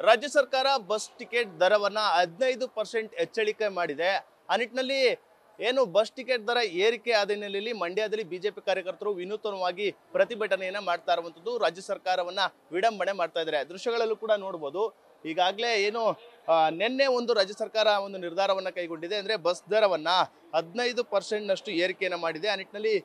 ರಾಜ್ಯ ಸರ್ಕಾರ bus ticket ದರವನ್ನ 15% ಹೆಚ್ಚಳಿಕೆ ಮಾಡಿದೆ. ಆ ನಿಟ್ಟಿನಲ್ಲಿ ಏನು ಬಸ್ ಟಿಕೆಟ್ ದರ ಏರಿಕೆ ಆದ ಹಿನ್ನೆಲೆಯಲ್ಲಿ ಮಂಡ್ಯದಲ್ಲಿ ಬಿಜೆಪಿ ಕಾರ್ಯಕರ್ತರು ವಿನೂತನವಾಗಿ ಪ್ರತಿಭಟನೆಯನ್ನ ಮಾಡ್ತಾ ಇರುವಂತದ್ದು, ರಾಜ್ಯ ಸರ್ಕಾರವನ್ನ ವಿಡಂಬನೆ ಮಾಡ್ತಾ ಇದ್ದಾರೆ. ದೃಶ್ಯಗಳಲ್ಲೂ ಕೂಡ ನೋಡಬಹುದು. ಈಗಾಗಲೇ ಏನು ನಿನ್ನೆ ಒಂದು ರಾಜ್ಯ ಸರ್ಕಾರ ಒಂದು ನಿರ್ಧಾರವನ್ನ ಕೈಗೊಂಡಿದೆ. ಅಂದ್ರೆ ಬಸ್ ದರವನ್ನ 15% ಏರಿಕೆಯನ್ನ ಮಾಡಿದೆ. ಆ ನಿಟ್ಟಿನಲ್ಲಿ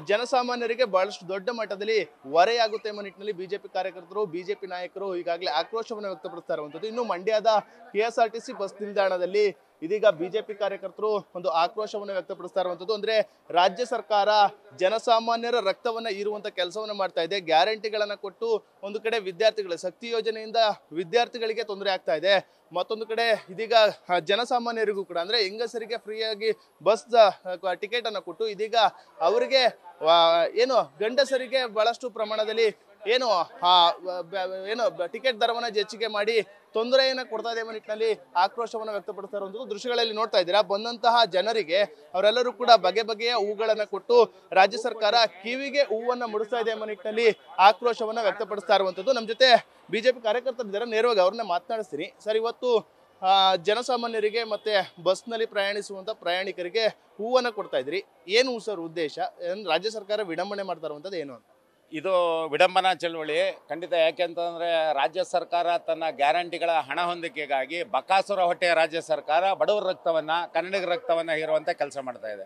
ಜನಸಾಮಾನ್ಯರಿಗೆ ಬಹಳಷ್ಟು ದೊಡ್ಡ ಮಟ್ಟದಲ್ಲಿ ಹೊರೆಯಾಗುತ್ತೆ ಎಂಬ ನಿಟ್ಟಿನಲ್ಲಿ ಬಿಜೆಪಿ ಕಾರ್ಯಕರ್ತರು, ಬಿಜೆಪಿ ನಾಯಕರು ಈಗಾಗಲೇ ಆಕ್ರೋಶವನ್ನು ವ್ಯಕ್ತಪಡಿಸ್ತಾ ಇರುವಂತದ್ದು. ಇನ್ನು ಮಂಡ್ಯದ KSRTC ಬಸ್ ನಿಲ್ದಾಣದಲ್ಲಿ ಇದೀಗ ಬಿಜೆಪಿ ಕಾರ್ಯಕರ್ತರು ಒಂದು ಆಕ್ರೋಶವನ್ನು ವ್ಯಕ್ತಪಡಿಸ್ತಾ ಇರುವಂತದ್ದು. ಅಂದ್ರೆ ರಾಜ್ಯ ಸರ್ಕಾರ ಜನಸಾಮಾನ್ಯರ ರಕ್ತವನ್ನ ಹೀರುವಂತ ಕೆಲಸವನ್ನ ಮಾಡ್ತಾ ಇದೆ. ಗ್ಯಾರಂಟಿಗಳನ್ನ ಕೊಟ್ಟು ಒಂದು ಕಡೆ ವಿದ್ಯಾರ್ಥಿಗಳ ಶಕ್ತಿ ಯೋಜನೆಯಿಂದ ವಿದ್ಯಾರ್ಥಿಗಳಿಗೆ ತೊಂದರೆ ಆಗ್ತಾ ಇದೆ. ಮತ್ತೊಂದು ಕಡೆ ಇದೀಗ ಜನಸಾಮಾನ್ಯರಿಗೂ ಕೂಡ ಅಂದ್ರೆ ಹೆಂಗಸರಿಗೆ ಫ್ರೀಯಾಗಿ ಬಸ್ ಟಿಕೆಟ್ ಅನ್ನ ಕೊಟ್ಟು ಇದೀಗ ಅವರಿಗೆ ಏನು ಗಂಡಸರಿಗೆ ಬಹಳಷ್ಟು ಪ್ರಮಾಣದಲ್ಲಿ ಏನು ಟಿಕೆಟ್ ದರವನ್ನ ಹೆಚ್ಚಿಗೆ ಮಾಡಿ ತೊಂದರೆಯನ್ನ ಕೊಡ್ತಾ ಇದೆ ಎಂಬ ನಿಟ್ಟಿನಲ್ಲಿ ಆಕ್ರೋಶವನ್ನು ವ್ಯಕ್ತಪಡಿಸ್ತಾ ಇರುವಂತದ್ದು ದೃಶ್ಯಗಳಲ್ಲಿ ನೋಡ್ತಾ ಇದ್ದೀರಾ. ಬಂದಂತಹ ಜನರಿಗೆ ಅವರೆಲ್ಲರೂ ಕೂಡ ಬಗೆ ಬಗೆಯ ಹೂಗಳನ್ನ ಕೊಟ್ಟು ರಾಜ್ಯ ಸರ್ಕಾರ ಕಿವಿಗೆ ಹೂವನ್ನ ಮುಡಿಸ್ತಾ ಇದೆ ಎಂಬ ನಿಟ್ಟಿನಲ್ಲಿ ಆಕ್ರೋಶವನ್ನ ವ್ಯಕ್ತಪಡಿಸ್ತಾ ಇರುವಂತದ್ದು. ನಮ್ಮ ಜೊತೆ ಬಿಜೆಪಿ ಕಾರ್ಯಕರ್ತರಿದ್ದಾರೆ, ನೇರವಾಗಿ ಅವ್ರನ್ನ ಮಾತನಾಡಿಸ್ತೀನಿ. ಸರ್, ಇವತ್ತು ಜನಸಾಮಾನ್ಯರಿಗೆ ಮತ್ತೆ ಬಸ್ನಲ್ಲಿ ಪ್ರಯಾಣಿಸುವಂತ ಪ್ರಯಾಣಿಕರಿಗೆ ಹೂವನ್ನ ಕೊಡ್ತಾ ಇದ್ರಿ, ಏನು ಸರ್ ಉದ್ದೇಶ? ರಾಜ್ಯ ಸರ್ಕಾರ ವಿಡಂಬನೆ ಮಾಡ್ತಾ ಇರುವಂತದ್ದು ಏನು ಅಂತ? ಇದು ವಿಡಂಬನಾ ಚಳವಳಿ ಖಂಡಿತ. ಯಾಕೆಂತಂದರೆ ರಾಜ್ಯ ಸರ್ಕಾರ ತನ್ನ ಗ್ಯಾರಂಟಿಗಳ ಹಣ ಹೊಂದಿಕೆಗಾಗಿ ಬಕಾಸುರ ಹೊಟ್ಟೆಯ ರಾಜ್ಯ ಸರ್ಕಾರ ಬಡವರ ರಕ್ತವನ್ನು, ಕನ್ನಡಿಗರ ರಕ್ತವನ್ನು ಹೀರುವಂಥ ಕೆಲಸ ಮಾಡ್ತಾ ಇದೆ.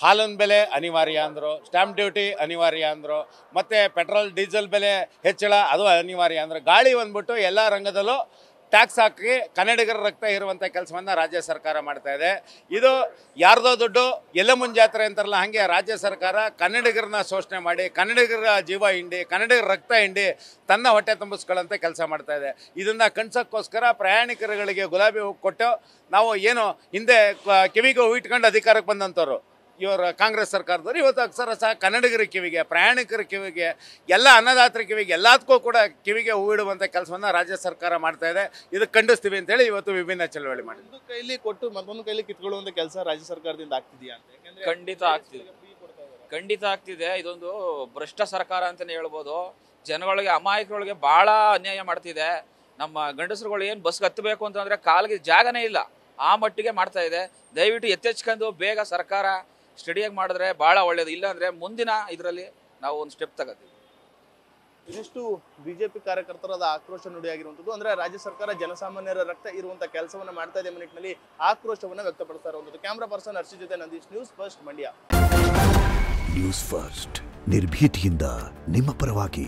ಹಾಲಿನ ಬೆಲೆ ಅನಿವಾರ್ಯ ಅಂದರು, ಸ್ಟ್ಯಾಂಪ್ ಡ್ಯೂಟಿ ಅನಿವಾರ್ಯ ಅಂದರು, ಮತ್ತು ಪೆಟ್ರೋಲ್ ಡೀಸೆಲ್ ಬೆಲೆ ಹೆಚ್ಚಳ ಅದು ಅನಿವಾರ್ಯ ಅಂದರು. ಗಾಳಿ ಬಂದ್ಬಿಟ್ಟು ಎಲ್ಲ ರಂಗದಲ್ಲೂ ಟ್ಯಾಕ್ಸ್ ಹಾಕಿ ಕನ್ನಡಿಗರ ರಕ್ತ ಇರುವಂಥ ಕೆಲಸವನ್ನು ರಾಜ್ಯ ಸರ್ಕಾರ ಮಾಡ್ತಾ ಇದೆ. ಇದು ಯಾರ್ದೋ ದುಡ್ಡು ಎಲ್ಲ ಮುಂಜಾತ್ರೆ ಅಂತಾರಲ್ಲ, ಹಾಗೆ ರಾಜ್ಯ ಸರ್ಕಾರ ಕನ್ನಡಿಗರನ್ನ ಶೋಷಣೆ ಮಾಡಿ, ಕನ್ನಡಿಗರ ಜೀವ ಹಿಂಡಿ, ಕನ್ನಡಿಗರ ರಕ್ತ ಹಿಂಡಿ ತನ್ನ ಹೊಟ್ಟೆ ತುಂಬಿಸ್ಕೊಳ್ಳೋಂಥ ಕೆಲಸ ಮಾಡ್ತಾ ಇದೆ. ಇದನ್ನು ಕಣ್ಸೋಕ್ಕೋಸ್ಕರ ಪ್ರಯಾಣಿಕರುಗಳಿಗೆ ಗುಲಾಬಿ ಹೂ ಕೊಟ್ಟು ನಾವು ಏನು ಹಿಂದೆ ಕಿವಿಗೆ ಹೂ ಇಟ್ಕೊಂಡು ಅಧಿಕಾರಕ್ಕೆ ಬಂದಂಥವ್ರು ಇವರು ಕಾಂಗ್ರೆಸ್ ಸರ್ಕಾರದವರು ಇವತ್ತು ಅಕ್ಷರ ಸಹ ಕನ್ನಡಿಗರ ಕಿವಿಗೆ, ಪ್ರಯಾಣಿಕರ ಕಿವಿಗೆ, ಎಲ್ಲ ಅನ್ನದಾತರ ಕಿವಿಗೆ, ಎಲ್ಲದಕ್ಕೂ ಕೂಡ ಕಿವಿಗೆ ಹೂ ಇಡುವಂಥ ಕೆಲಸವನ್ನು ರಾಜ್ಯ ಸರ್ಕಾರ ಮಾಡ್ತಾ ಇದೆ. ಇದಕ್ಕೆ ಖಂಡಿಸ್ತೀವಿ ಅಂತೇಳಿ ಇವತ್ತು ವಿಭಿನ್ನ ಚಳವಳಿ ಮಾಡಿ ಒಂದು ಕೈಲಿ ಕೊಟ್ಟು ಮತ್ತೊಂದು ಕೈಲಿ ಕಿತ್ಕೊಳ್ಳುವಂತ ಕೆಲಸ ರಾಜ್ಯ ಸರ್ಕಾರದಿಂದ ಆಗ್ತಿದೆಯಾ ಅಂತ? ಖಂಡಿತ ಆಗ್ತಿದೆ. ಇದೊಂದು ಭ್ರಷ್ಟ ಸರ್ಕಾರ ಅಂತಾನೆ ಹೇಳ್ಬೋದು. ಜನಗಳಿಗೆ, ಅಮಾಯಕರಿಗೆ ಬಹಳ ಅನ್ಯಾಯ ಮಾಡ್ತಿದೆ. ನಮ್ಮ ಗಂಡಸರುಗಳು ಏನು ಬಸ್ಗೆ ಹತ್ತಬೇಕು ಅಂತಂದ್ರೆ ಕಾಲಿಗೆ ಜಾಗನೇ ಇಲ್ಲ, ಆ ಮಟ್ಟಿಗೆ ಮಾಡ್ತಾ ಇದೆ. ದಯವಿಟ್ಟು ಎತ್ತೆಚ್ಕೊಂಡು ಬೇಗ ಸರ್ಕಾರ ಸ್ಟಡಿಯಾಗಿ ಮಾಡಿದ್ರೆ ಬಹಳ ಒಳ್ಳೇದು. ಇಲ್ಲ ಅಂದ್ರೆ ಮುಂದಿನ ಇದರಲ್ಲಿ ನಾವು ಒಂದು ಸ್ಟೆಪ್ ತಗೋತೀವಿ. ಇದಿಷ್ಟು ಬಿಜೆಪಿ ಕಾರ್ಯಕರ್ತರಾದ ಆಕ್ರೋಶ ನುಡಿಯಾಗಿರುವಂತದ್ದು. ಅಂದ್ರೆ ರಾಜ್ಯ ಸರ್ಕಾರ ಜನಸಾಮಾನ್ಯರ ರಕ್ತ ಇರುವಂತ ಕೆಲಸವನ್ನ ಮಾಡ್ತಾ ಇದೆ ಎಂಬ ನಿಟ್ಟಿನಲ್ಲಿ ಆಕ್ರೋಶವನ್ನ ವ್ಯಕ್ತಪಡಿಸ್ತಾ ಇರುವಂತದ್ದು. ಕ್ಯಾಮರಾ ಪರ್ಸನ್ ಹರ್ಷಿ ಜೊತೆ Nandish, news first Mandya. News first ನಿರ್ಭೀತಿಯಿಂದ ನಿಮ್ಮ ಪರವಾಗಿ.